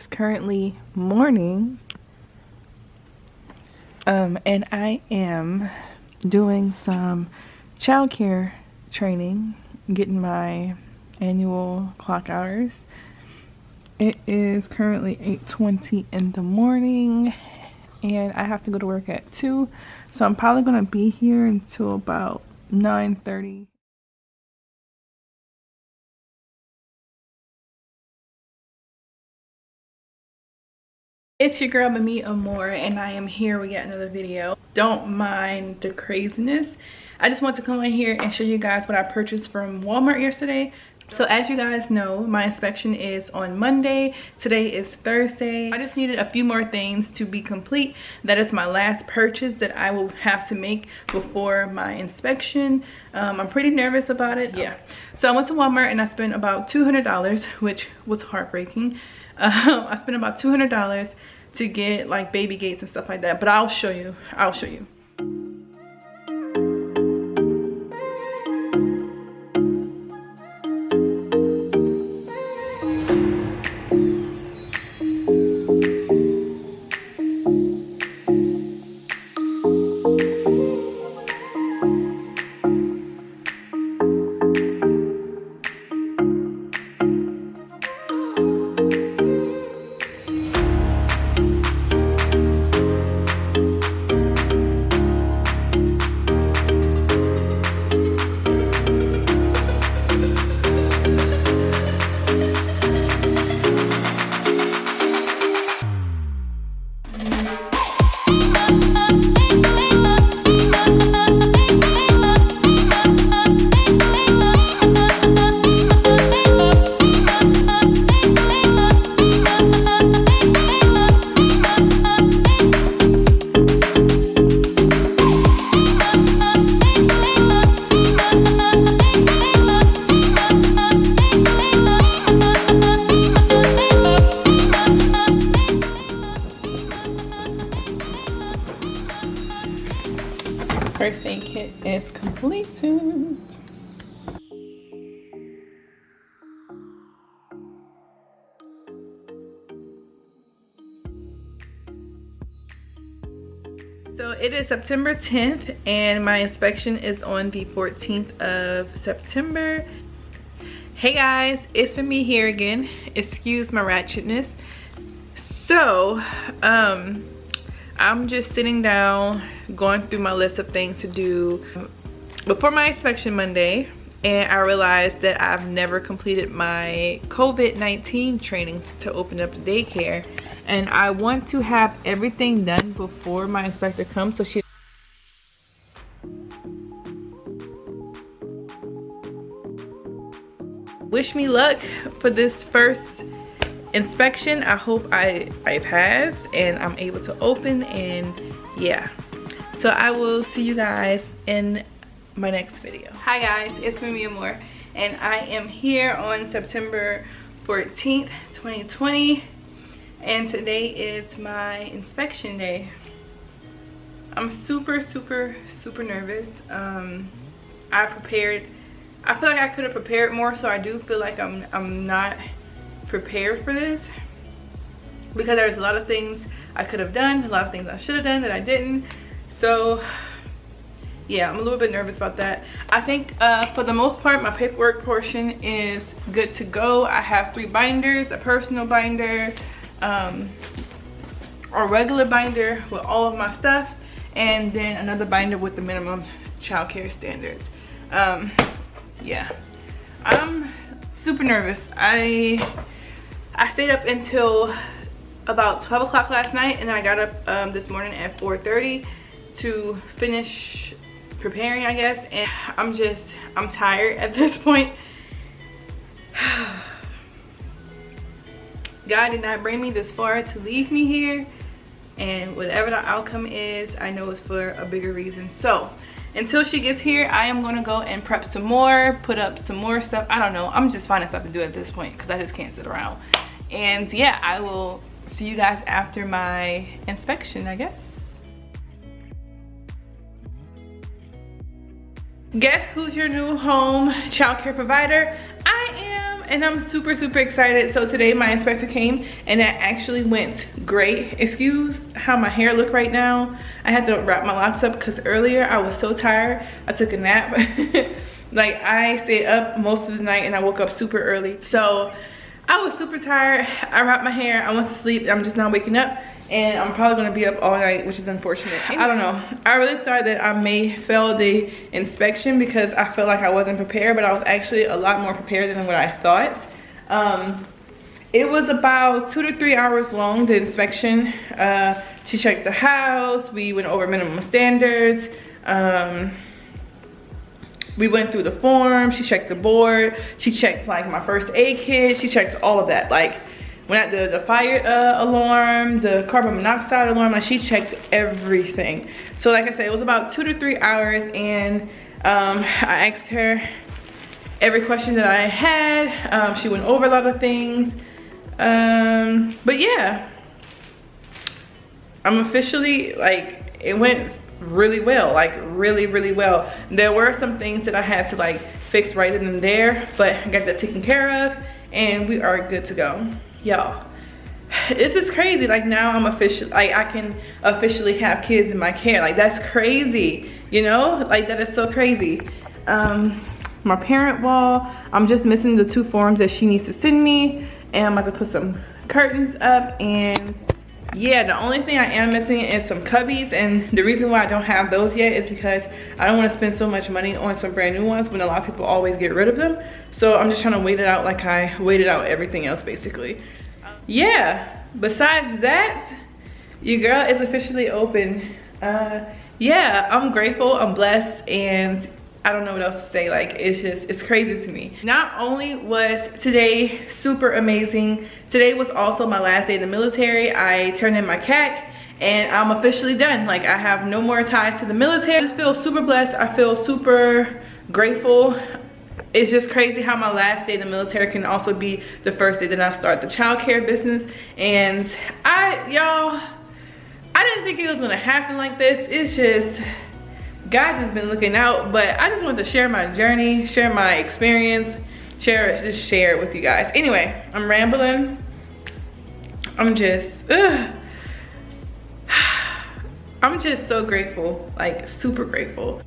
is currently morning, and I am doing some childcare training, getting my annual clock hours. It is currently 8:20 in the morning, and I have to go to work at 2, so I'm probably gonna be here until about 9:30. It's your girl Mami Amore, and I am here with yet another video. Don't mind the craziness. I just want to come in here and show you guys what I purchased from Walmart yesterday. So as you guys know, my inspection is on Monday. Today is Thursday. I just needed a few more things to be complete. That is my last purchase that I will have to make before my inspection. I'm pretty nervous about it. Yeah. So I went to Walmart and I spent about $200, which was heartbreaking. I spent about $200 to get like baby gates and stuff like that, but I'll show you. First aid kit is completed. So it is September 10th and my inspection is on the 14th of September. Hey guys, it's for me here again. Excuse my ratchetness. So, I'm just sitting down, going through my list of things to do before my inspection Monday, and I realized that I've never completed my COVID-19 trainings to open up the daycare, and I want to have everything done before my inspector comes so she wish me luck for this first inspection. I hope I pass and I'm able to open, and yeah. So I will see you guys in my next video. Hi guys, it's Mami Amore, and I am here on September 14th, 2020, and today is my inspection day. I'm super nervous. I feel like I could have prepared more, so I do feel like I'm not prepared for this, because there's a lot of things I could have done, a lot of things I should have done that I didn't. So yeah, I'm a little bit nervous about that. I think for the most part my paperwork portion is good to go. I have 3 binders, a personal binder, a regular binder with all of my stuff, and then another binder with the minimum childcare standards. Yeah, I'm super nervous. I stayed up until about 12 o'clock last night, and I got up this morning at 4:30 to finish preparing, I guess, and I'm tired at this point. God did not bring me this far to leave me here, and whatever the outcome is, I know it's for a bigger reason. So until she gets here, I am gonna go and prep some more, put up some more stuff. I don't know, I'm just finding stuff to do at this point because I just can't sit around. And yeah, I will see you guys after my inspection, I guess. Guess who's your new home childcare provider? I am, and I'm super excited. So today my inspector came and that actually went great. Excuse how my hair look right now. I had to wrap my locks up because earlier I was so tired. I took a nap. Like I stayed up most of the night and I woke up super early. So I was super tired. I wrapped my hair, I went to sleep. I'm just now waking up and I'm probably gonna be up all night, which is unfortunate. I don't know. I really thought that I may fail the inspection because I felt like I wasn't prepared, but I was actually a lot more prepared than what I thought. It was about 2 to 3 hours long, the inspection. She checked the house, we went over minimum standards. We went through the form, she checked the board, she checked like my first aid kit, she checked all of that. Like when at the fire alarm, the carbon monoxide alarm, like she checked everything. So like I said, it was about 2 to 3 hours and I asked her every question that I had. She went over a lot of things. But yeah, I'm officially, like, it went really well, like really well. There were some things that I had to like fix right then and there, but I got that taken care of and we are good to go. Y'all, this is crazy. Like now I'm officially, like I can officially have kids in my care. Like that's crazy, you know, like that is so crazy. My parent wall, I'm just missing the 2 forms that she needs to send me, and I'm about to put some curtains up. And yeah, the only thing I am missing is some cubbies, and the reason why I don't have those yet is because I don't want to spend so much money on some brand new ones when a lot of people always get rid of them. So I'm just trying to wait it out like I waited out everything else basically. Yeah, besides that, your girl is officially open. Yeah, I'm grateful, I'm blessed, and I don't know what else to say. Like it's crazy to me. Not only was today super amazing, today was also my last day in the military. I turned in my CAC and I'm officially done. Like I have no more ties to the military. I just feel super blessed. I feel super grateful. It's just crazy how my last day in the military can also be the first day that I start the childcare business. And y'all, I didn't think it was gonna happen like this. It's just, God has been looking out, but I just wanted to share my journey, share my experience, just share it with you guys. Anyway, I'm rambling. I'm just so grateful, like super grateful.